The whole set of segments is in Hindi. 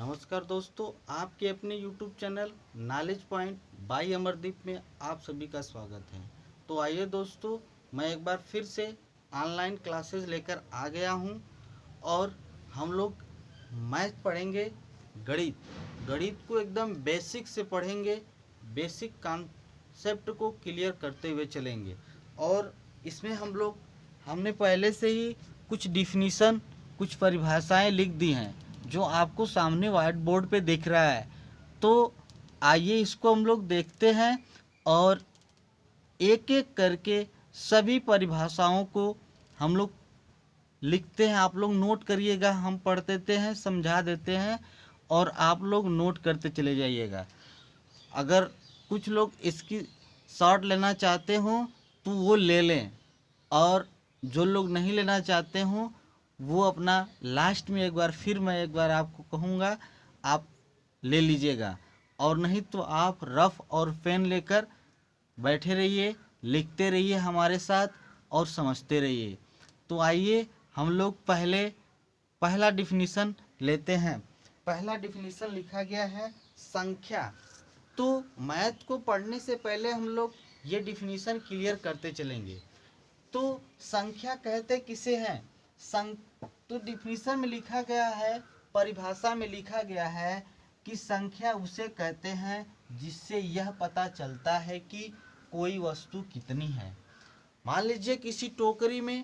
नमस्कार दोस्तों, आपके अपने YouTube channel knowledge point by Amardeep में आप सभी का स्वागत है। तो आइए दोस्तों, मैं एक बार फिर से ऑनलाइन क्लासेस लेकर आ गया हूं और हम लोग मैथ पढ़ेंगे। गणित को एकदम बेसिक से पढ़ेंगे, बेसिक कॉन्सेप्ट को क्लियर करते हुए चलेंगे। और इसमें हमने पहले से ही कुछ डिफिनीशन, कुछ परिभाषाएं लिख दी हैं जो आपको सामने व्हाइट बोर्ड पे दिख रहा है। तो आइए इसको हम लोग देखते हैं और एक एक करके सभी परिभाषाओं को हम लोग लिखते हैं। आप लोग नोट करिएगा, हम पढ़ देते हैं, समझा देते हैं और आप लोग नोट करते चले जाइएगा। अगर कुछ लोग इसकी शॉर्ट लेना चाहते हो तो वो ले लें, और जो लोग नहीं लेना चाहते हो वो अपना लास्ट में मैं एक बार आपको कहूँगा, आप ले लीजिएगा। और नहीं तो आप रफ और पेन लेकर बैठे रहिए, लिखते रहिए हमारे साथ और समझते रहिए। तो आइए हम लोग पहला डिफिनीशन लेते हैं। पहला डिफिनीशन लिखा गया है संख्या। तो मैथ को पढ़ने से पहले हम लोग ये डिफिनीशन क्लियर करते चलेंगे। तो संख्या कहते किसे हैं? तो डिफिनीशन में लिखा गया है, परिभाषा में लिखा गया है कि संख्या उसे कहते हैं जिससे यह पता चलता है कि कोई वस्तु कितनी है। मान लीजिए किसी टोकरी में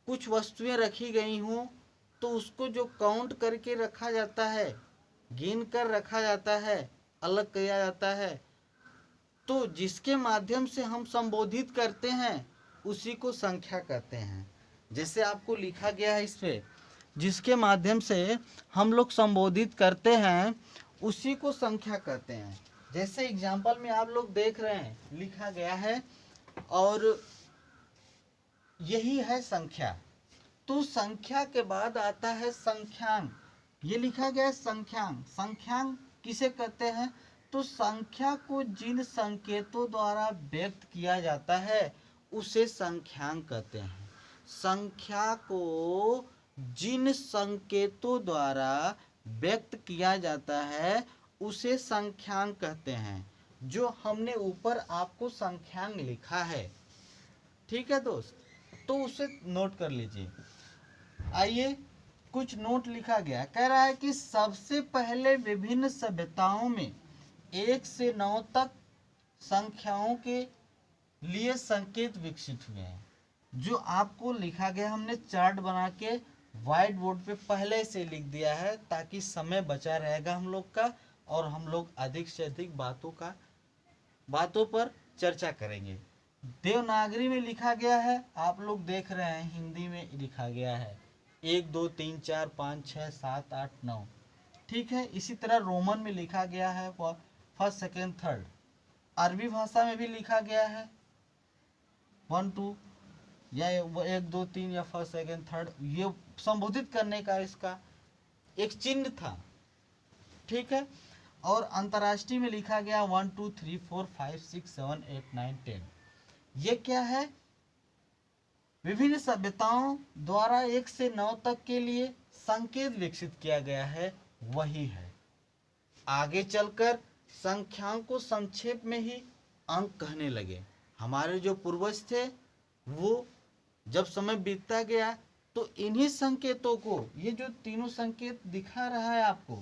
कुछ वस्तुएं रखी गई हों, तो उसको जो काउंट करके रखा जाता है, गिन कर रखा जाता है, अलग किया जाता है, तो जिसके माध्यम से हम संबोधित करते हैं उसी को संख्या कहते हैं। जैसे आपको लिखा गया है इस पे, जिसके माध्यम से हम लोग संबोधित करते हैं उसी को संख्या कहते हैं। जैसे एग्जाम्पल में आप लोग देख रहे हैं, लिखा गया है और यही है संख्या। तो संख्या के बाद आता है संख्यांक। ये लिखा गया है संख्यांक। संख्यांक किसे कहते हैं? तो संख्या को जिन संकेतों द्वारा व्यक्त किया जाता है उसे संख्यांक कहते हैं। संख्या को जिन संकेतों द्वारा व्यक्त किया जाता है उसे संख्यांक कहते हैं। जो हमने ऊपर आपको संख्यांक लिखा है, ठीक है दोस्त, तो उसे नोट कर लीजिए। आइए, कुछ नोट लिखा गया, कह रहा है कि सबसे पहले विभिन्न सभ्यताओं में 1 से 9 तक संख्याओं के लिए संकेत विकसित हुए हैं। जो आपको लिखा गया, हमने चार्ट बना के व्हाइट बोर्ड पे पहले से लिख दिया है ताकि समय बचा रहेगा हम लोग का और हम लोग अधिक से अधिक बातों पर चर्चा करेंगे। देवनागरी में लिखा गया है, आप लोग देख रहे हैं, हिंदी में लिखा गया है 1 2 3 4 5 6 7 8 9, ठीक है। इसी तरह रोमन में लिखा गया है फर्स्ट सेकेंड थर्ड। अरबी भाषा में भी लिखा गया है 1 2 या 1 2 3 या फर्स्ट सेकेंड थर्ड। ये संबोधित करने का इसका एक चिन्ह था, ठीक है। और अंतर्राष्ट्रीय में लिखा गया 1 2 3 4 5 6 7 8 9 10। ये क्या है? विभिन्न सभ्यताओं द्वारा 1 से 9 तक के लिए संकेत विकसित किया गया है, वही है। आगे चलकर संख्याओं को संक्षेप में ही अंक कहने लगे। हमारे जो पूर्वज थे वो जब समय बीतता गया तो इन्हीं संकेतों को, ये जो तीनों संकेत दिखा रहा है आपको,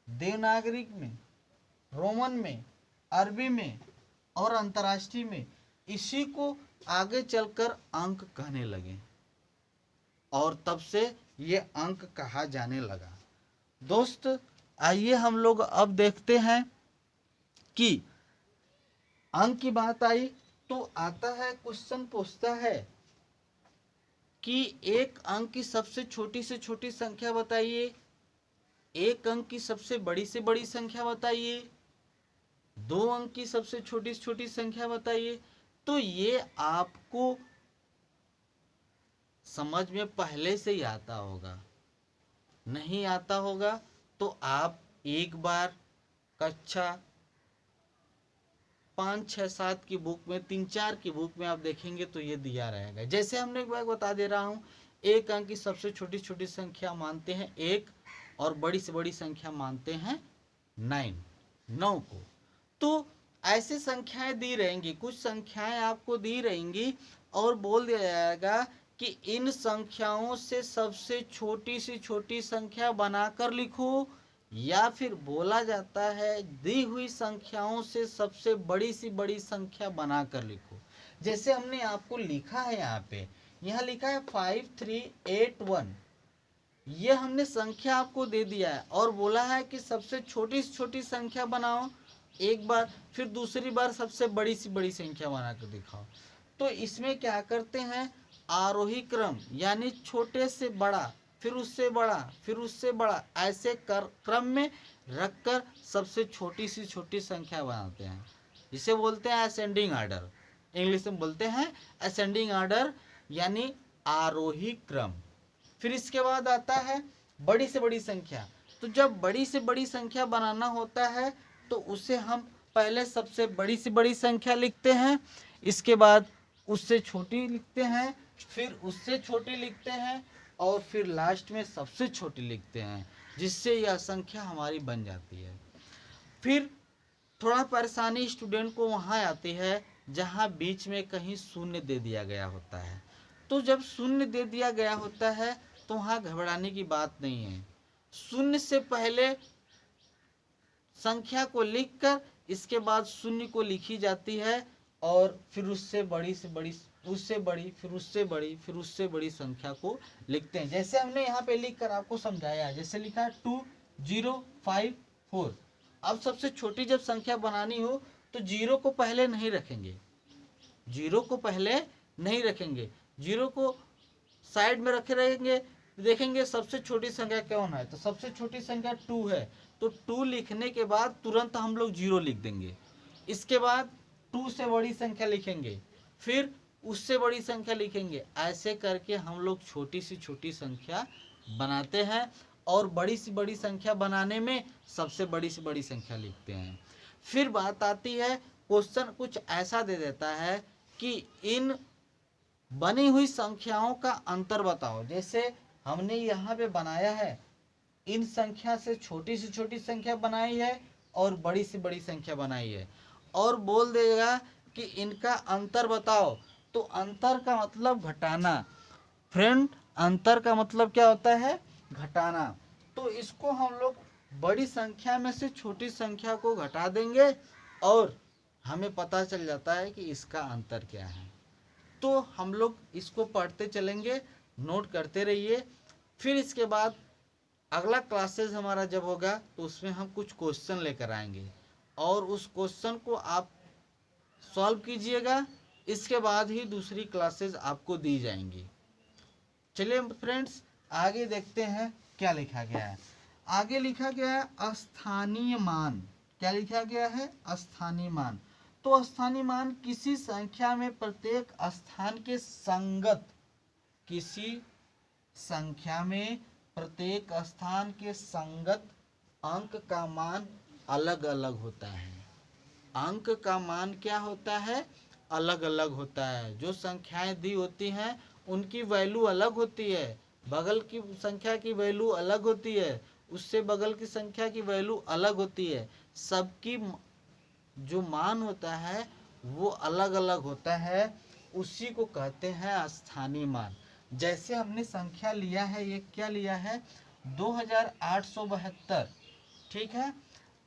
देवनागरिक में, रोमन में, अरबी में और अंतर्राष्ट्रीय में, इसी को आगे चलकर अंक कहने लगे और तब से ये अंक कहा जाने लगा। दोस्त आइए हम लोग अब देखते हैं कि अंक की बात आई तो आता है, क्वेश्चन पूछता है कि एक अंक की सबसे छोटी से छोटी संख्या बताइए, एक अंक की सबसे बड़ी से बड़ी संख्या बताइए, 2 अंक की सबसे छोटी से छोटी संख्या बताइए। तो ये आपको समझ में पहले से ही आता होगा। नहीं आता होगा तो आप एक बार कक्षा 5 6 7 की बुक में, 3 4 की बुक में आप देखेंगे तो ये दिया रहेगा। जैसे हमने एक बार बता दे रहा हूँ, एक अंक की सबसे छोटी छोटी संख्या मानते हैं 1, और बड़ी से बड़ी संख्या मानते हैं 9 को। तो ऐसी संख्याएं दी रहेंगी, कुछ संख्याएं आपको दी रहेंगी और बोल दिया जाएगा कि इन संख्याओं से सबसे छोटी से छोटी संख्या बनाकर लिखो, या फिर बोला जाता है दी हुई संख्याओं से सबसे बड़ी सी बड़ी संख्या बनाकर लिखो। जैसे हमने आपको लिखा है यहाँ लिखा है 5381, ये हमने संख्या आपको दे दिया है और बोला है कि सबसे छोटी से छोटी संख्या बनाओ एक बार, फिर दूसरी बार सबसे बड़ी सी बड़ी संख्या बनाकर दिखाओ। तो इसमें क्या करते हैं, आरोही क्रम यानी छोटे से बड़ा, फिर उससे बड़ा, फिर उससे बड़ा, ऐसे क्रम में रखकर सबसे छोटी सी छोटी संख्या बनाते हैं। इसे बोलते हैं असेंडिंग आर्डर, इंग्लिश में बोलते हैं असेंडिंग आर्डर यानी आरोही क्रम। फिर इसके बाद आता है बड़ी से बड़ी संख्या। तो जब बड़ी से बड़ी संख्या बनाना होता है तो उसे हम पहले सबसे बड़ी से बड़ी संख्या लिखते हैं, इसके बाद उससे छोटी लिखते हैं, फिर उससे छोटी लिखते हैं और फिर लास्ट में सबसे छोटी लिखते हैं, जिससे यह संख्या हमारी बन जाती है। फिर थोड़ा परेशानी स्टूडेंट को वहाँ आती है जहाँ बीच में कहीं शून्य दे दिया गया होता है। तो जब शून्य दे दिया गया होता है तो वहाँ घबराने की बात नहीं है। शून्य से पहले संख्या को लिखकर इसके बाद शून्य को लिखी जाती है और फिर उससे बड़ी से बड़ी, उससे बड़ी, फिर उससे बड़ी, फिर उससे बड़ी संख्या को लिखते हैं। जैसे हमने यहाँ पे लिखकर आपको समझाया, जैसे लिखा है 2054। अब सबसे छोटी जब संख्या बनानी हो तो जीरो को पहले नहीं रखेंगे, जीरो को पहले नहीं रखेंगे, जीरो को साइड में रखे रहेंगे, देखेंगे सबसे छोटी संख्या कौन है, तो सबसे छोटी संख्या 2 है, तो 2 लिखने के बाद तुरंत हम लोग 0 लिख देंगे। इसके बाद 2 से बड़ी संख्या लिखेंगे, फिर उससे बड़ी संख्या लिखेंगे, ऐसे करके हम लोग छोटी सी छोटी संख्या बनाते हैं और बड़ी सी बड़ी संख्या बनाने में सबसे बड़ी से बड़ी संख्या लिखते हैं। फिर बात आती है, क्वेश्चन कुछ ऐसा दे देता है कि इन बनी हुई संख्याओं का अंतर बताओ। जैसे हमने यहाँ पे बनाया है, इन संख्या से छोटी संख्या बनाई है और बड़ी से बड़ी संख्या बनाई है और बोल देगा कि इनका अंतर बताओ। तो अंतर का मतलब घटाना। फ्रेंड, अंतर का मतलब क्या होता है, घटाना। तो इसको हम लोग बड़ी संख्या में से छोटी संख्या को घटा देंगे और हमें पता चल जाता है कि इसका अंतर क्या है। तो हम लोग इसको पढ़ते चलेंगे, नोट करते रहिए। फिर इसके बाद अगला क्लासेस हमारा जब होगा तो उसमें हम कुछ क्वेश्चन लेकर आएंगे और उस क्वेश्चन को आप सॉल्व कीजिएगा। इसके बाद ही दूसरी क्लासेस आपको दी जाएंगी। चलिए फ्रेंड्स, आगे देखते हैं क्या लिखा गया है। आगे लिखा गया है स्थानीय मान। क्या लिखा गया है, स्थानीय मान। तो स्थानीय मान किसी संख्या में प्रत्येक स्थान के संगत, किसी संख्या में प्रत्येक स्थान के संगत अंक का मान अलग अलग होता है। अंक का मान क्या होता है, अलग अलग होता है। जो संख्याएं दी होती हैं उनकी वैल्यू अलग होती है, बगल की संख्या की वैल्यू अलग होती है, उससे बगल की संख्या की वैल्यू अलग होती है। सबकी जो मान होता है वो अलग अलग होता है, उसी को कहते हैं स्थानीय मान। जैसे हमने संख्या लिया है, ये क्या लिया है, 2872, ठीक है।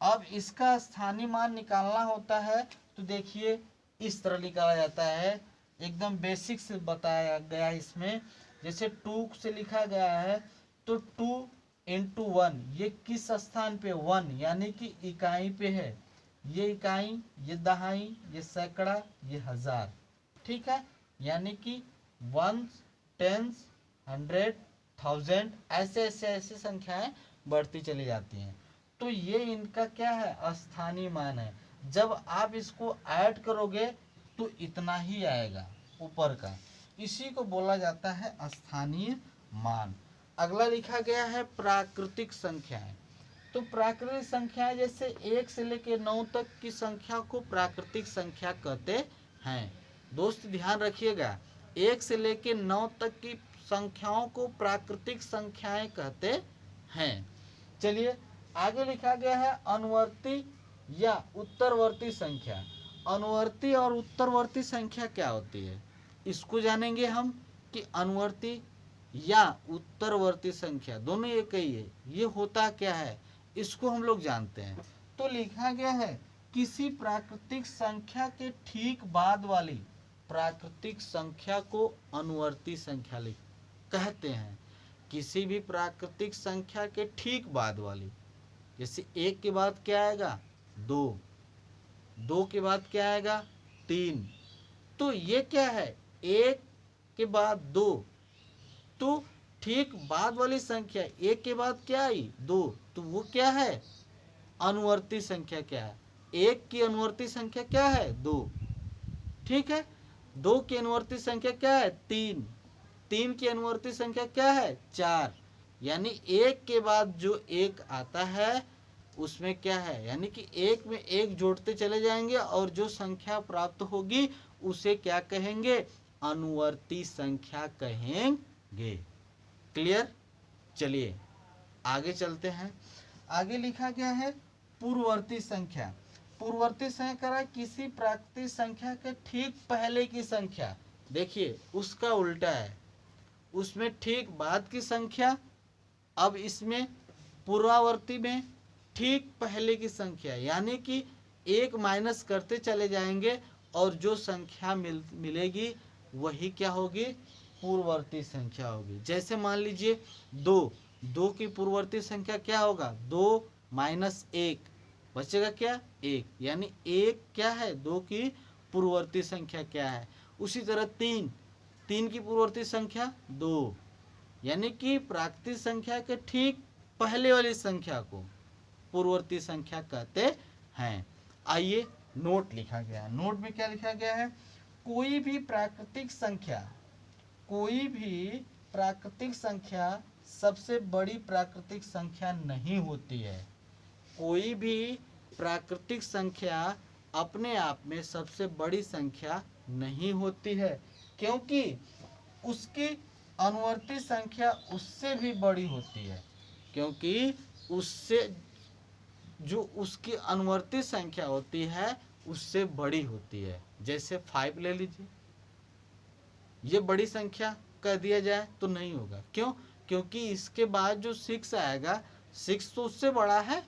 अब इसका स्थानीय मान निकालना होता है तो देखिए इस तरह निकाला जाता है, एकदम बेसिक से बताया गया है इसमें। जैसे 2 से लिखा गया है तो 2 × 1, ये किस स्थान पे, 1 यानी कि इकाई पे है। ये इकाई, ये दहाई, ये सैकड़ा, ये हजार, ठीक है। यानी कि 1, 10, 100, 1000, ऐसे संख्याएं बढ़ती चली जाती हैं। तो ये इनका क्या है, स्थानीय मान है। जब आप इसको ऐड करोगे तो इतना ही आएगा ऊपर का, इसी को बोला जाता है स्थानीय मान। अगला लिखा गया है प्राकृतिक संख्याएं। तो प्राकृतिक संख्याएं जैसे 1 से लेकर 9 तक की संख्या को प्राकृतिक संख्या कहते हैं। दोस्त ध्यान रखिएगा, 1 से लेकर 9 तक की संख्याओं को प्राकृतिक संख्याएं कहते हैं। चलिए आगे लिखा गया है अनुवर्ती या उत्तरवर्ती संख्या। अनुवर्ती और उत्तरवर्ती संख्या क्या होती है, इसको जानेंगे हम कि अनुवर्ती या उत्तरवर्ती संख्या दोनों एक ही है, ये होता क्या है इसको हम लोग जानते हैं। तो लिखा गया है किसी प्राकृतिक संख्या के ठीक बाद वाली प्राकृतिक संख्या को अनुवर्ती संख्या कहते हैं। किसी भी प्राकृतिक संख्या के ठीक बाद वाली, जैसे एक के बाद क्या आएगा, दो, दो के बाद क्या आएगा, तीन, तो ये क्या है, एक के बाद दो, तो ठीक बाद वाली संख्या एक के बाद क्या आई, दो, तो वो क्या है, अनुवर्ती संख्या क्या है, एक की अनुवर्ती संख्या क्या है, दो, ठीक है। दो की अनुवर्ती संख्या क्या है, तीन, तीन की अनुवर्ती संख्या क्या है, चार, यानी एक के बाद जो एक आता है उसमें क्या है, यानी कि एक में एक जोड़ते चले जाएंगे और जो संख्या प्राप्त होगी उसे क्या कहेंगे, अनुवर्ती संख्या कहेंगे। क्लियर। चलिए आगे चलते हैं। आगे लिखा गया है पूर्ववर्ती संख्या। पूर्ववर्ती संख्या किसी प्राकृतिक संख्या के ठीक पहले की संख्या, देखिए उसका उल्टा है, उसमें ठीक बाद की संख्या, अब इसमें पूर्ववर्ती में ठीक पहले की संख्या, यानी कि एक माइनस करते चले जाएंगे और जो संख्या मिलेगी वही क्या होगी, पूर्ववर्ती संख्या होगी। जैसे मान लीजिए दो, दो की पूर्ववर्ती संख्या क्या होगा, दो माइनस एक, बचेगा क्या, एक, यानी एक क्या है, दो की पूर्ववर्ती संख्या क्या है। उसी तरह तीन, तीन की पूर्ववर्ती संख्या दो, यानी कि प्राकृतिक संख्या के ठीक पहले वाली संख्या को पूर्ववर्ती संख्या कहते हैं। आइए नोट लिखा गया है, नोट में क्या लिखा गया है, कोई भी प्राकृतिक संख्या, कोई भी प्राकृतिक संख्या सबसे बड़ी प्राकृतिक संख्या नहीं होती है। कोई भी प्राकृतिक संख्या अपने आप में सबसे बड़ी संख्या नहीं होती है, क्योंकि उसकी अनुवर्ती संख्या उससे भी बड़ी होती है, क्योंकि उससे जो उसकी अनुवर्ती संख्या होती है उससे बड़ी होती है। जैसे 5 ले लीजिए, ये बड़ी संख्या कह दिया जाए तो नहीं होगा, क्यों, क्योंकि इसके बाद जो 6 आएगा, 6 तो उससे बड़ा है।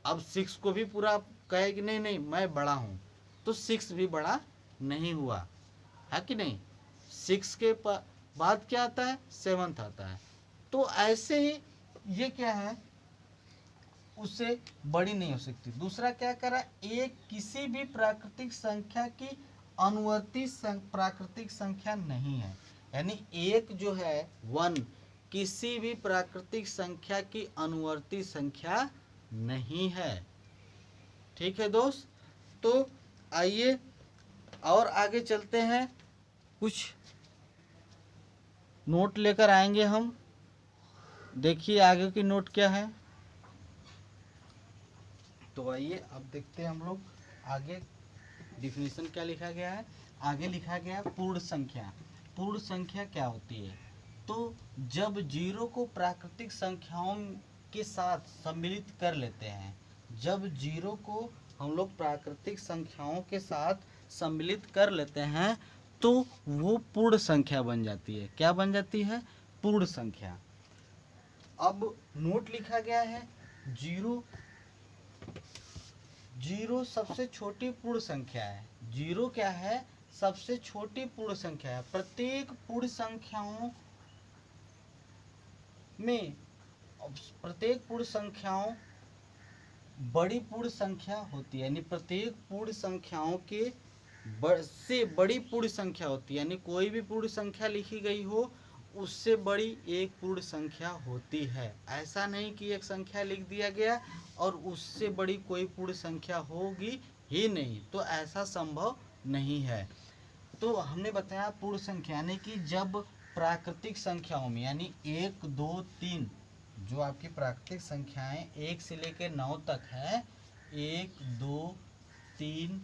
अब 6 को भी पूरा कहे कि नहीं नहीं मैं बड़ा हूं, तो 6 भी बड़ा नहीं हुआ है कि नहीं। 6 के बाद क्या आता है, 7 आता है। तो ऐसे ही ये क्या है, उससे बड़ी नहीं हो सकती। दूसरा क्या करा, एक किसी भी प्राकृतिक संख्या की अनुवर्ती प्राकृतिक संख्या नहीं है, यानी एक जो है 1 किसी भी प्राकृतिक संख्या की अनुवर्ती संख्या नहीं है। ठीक है दोस्त, तो आइए और आगे चलते हैं, कुछ नोट लेकर आएंगे हम। देखिए आगे की नोट क्या है, तो आइए अब देखते हैं हम लोग आगे डिफिनीशन क्या लिखा गया है। आगे लिखा गया है पूर्ण संख्या। पूर्ण संख्या क्या होती है, तो जब जीरो को प्राकृतिक संख्याओं के साथ सम्मिलित कर लेते हैं, जब जीरो को हम लोग प्राकृतिक संख्याओं के साथ सम्मिलित कर लेते हैं तो वो पूर्ण संख्या बन जाती है। क्या बन जाती है, पूर्ण संख्या। अब नोट लिखा गया है जीरो, जीरो सबसे छोटी पूर्ण संख्या है। जीरो क्या है, सबसे छोटी पूर्ण संख्या है। प्रत्येक पूर्ण संख्याओं में, प्रत्येक पूर्ण संख्याओं बड़ी पूर्ण संख्या होती है, यानी प्रत्येक पूर्ण संख्याओं के से बड़ी पूर्ण संख्या होती है, यानी कोई भी पूर्ण संख्या लिखी गई हो उससे बड़ी एक पूर्ण संख्या होती है। ऐसा नहीं कि एक संख्या लिख दिया गया और उससे बड़ी कोई पूर्ण संख्या होगी ही नहीं, तो ऐसा संभव नहीं है। तो हमने बताया पूर्ण संख्या यानी कि जब प्राकृतिक संख्याओं में, यानी 1 2 3 जो आपकी प्राकृतिक संख्याएं 1 से लेकर 9 तक है, 1 2 3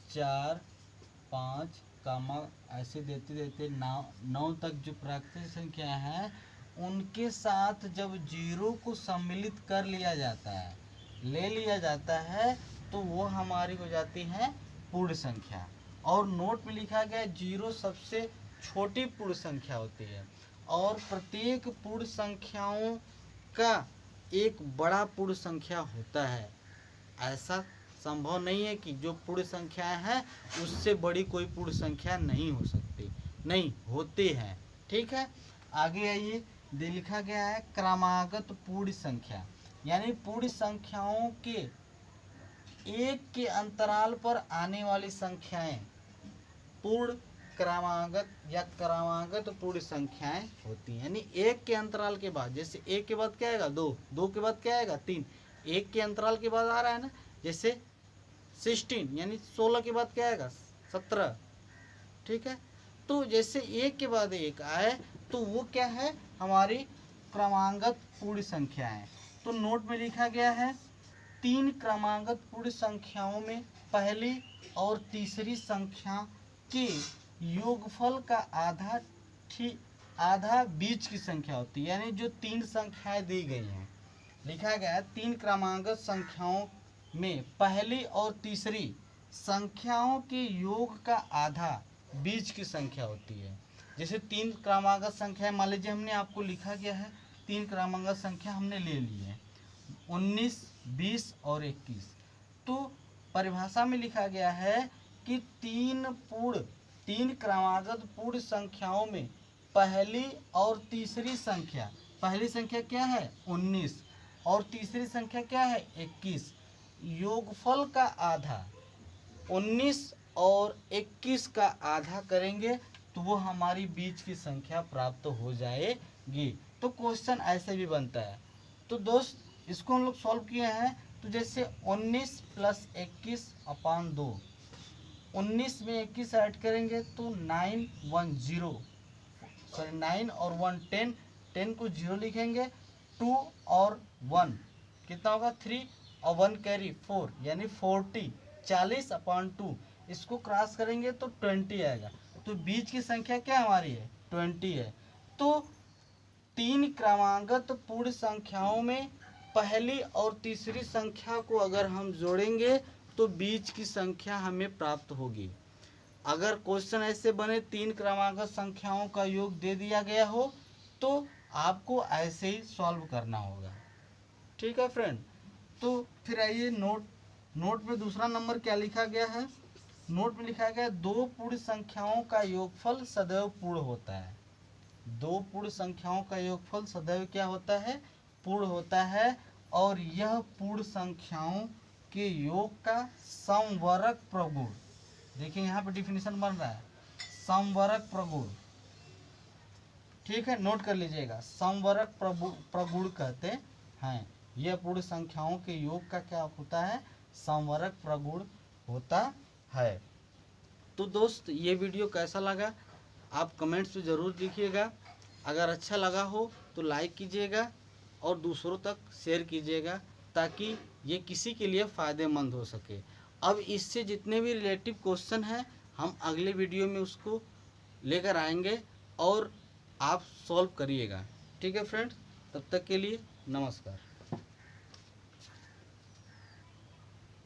4 5 कामा ऐसे देते देते 9 तक जो प्राकृतिक संख्या है उनके साथ जब जीरो को सम्मिलित कर लिया जाता है, ले लिया जाता है, तो वो हमारी हो जाती है पूर्ण संख्या। और नोट में लिखा गया जीरो सबसे छोटी पूर्ण संख्या होती है और प्रत्येक पूर्ण संख्याओं का एक बड़ा पूर्ण संख्या होता है। ऐसा संभव नहीं है कि जो पूर्ण संख्याएं हैं उससे बड़ी कोई पूर्ण संख्या नहीं हो सकती, नहीं होती है। ठीक है, आगे आइए, लिखा गया है क्रमागत पूर्ण संख्या, यानी पूर्ण संख्याओं के एक के अंतराल पर आने वाली संख्याएं पूर्ण क्रमागत या क्रमागत पूर्ण संख्याएं होती हैं। यानी एक के अंतराल के बाद, जैसे एक के बाद क्या आएगा 2, 2 के बाद क्या आएगा 3, एक के अंतराल के बाद आ रहा है ना, जैसे 16 यानी 16 के बाद क्या आएगा 17। ठीक है, तो जैसे एक के बाद एक आए तो वो क्या है हमारी क्रमागत पूर्ण संख्या है। तो नोट में लिखा गया है 3 क्रमागत पूर्ण संख्याओं में पहली और तीसरी संख्या के योगफल का आधा बीच की संख्या होती है। यानी जो 3 संख्याएं दी गई हैं, लिखा गया है 3 क्रमागत संख्याओं में पहली और तीसरी संख्याओं के योग का आधा बीच की संख्या होती है। जैसे 3 क्रमागत संख्या मान लीजिए हमने आपको लिखा गया है 3 क्रमागत संख्या हमने ले ली है 19, 20 और 21। तो परिभाषा में लिखा गया है कि 3 क्रमागत पूर्ण संख्याओं में पहली और तीसरी संख्या, पहली संख्या क्या है 19 और तीसरी संख्या क्या है 21, योगफल का आधा 19 और 21 का आधा करेंगे तो वो हमारी बीच की संख्या प्राप्त हो जाएगी। तो क्वेश्चन ऐसे भी बनता है। तो दोस्त इसको हम लोग सॉल्व किए हैं। तो जैसे 19 + 21/2, 19 में 21 ऐड करेंगे तो 9 और 1 10, 10 को 0 लिखेंगे, 2 और 1 कितना होगा 3 और 1 कैरी 4 यानी 40/2। इसको क्रॉस करेंगे तो 20 आएगा। तो बीच की संख्या क्या हमारी है 20 है। तो 3 क्रमागत पूर्ण संख्याओं में पहली और तीसरी संख्या को अगर हम जोड़ेंगे तो बीच की संख्या हमें प्राप्त होगी। अगर क्वेश्चन ऐसे बने 3 क्रमागत संख्याओं का योग दे दिया गया हो तो आपको ऐसे ही सॉल्व करना होगा। ठीक है फ्रेंड, तो फिर आइए नोट में दूसरा नंबर क्या लिखा गया है। नोट में लिखा गया 2 पूर्ण संख्याओं का योगफल सदैव पूर्ण होता है। 2 पूर्ण संख्याओं का योगफल सदैव क्या होता है पूर्ण होता है और यह पूर्ण संख्याओं के योग का समवर्ग प्रगुण, देखिए यहाँ पे डिफिनीशन बन रहा है समवर्ग प्रगुण। ठीक है, नोट कर लीजिएगा, समवर्ग प्रगुण कहते हैं। यह पूर्ण संख्याओं के योग का क्या होता है समवर्ग प्रगुण होता है। तो दोस्त ये वीडियो कैसा लगा आप कमेंट्स में ज़रूर लिखिएगा। अगर अच्छा लगा हो तो लाइक कीजिएगा और दूसरों तक शेयर कीजिएगा ताकि ये किसी के लिए फ़ायदेमंद हो सके। अब इससे जितने भी रिलेटिव क्वेश्चन हैं हम अगले वीडियो में उसको लेकर आएंगे और आप सॉल्व करिएगा। ठीक है फ्रेंड्स, तब तक के लिए नमस्कार।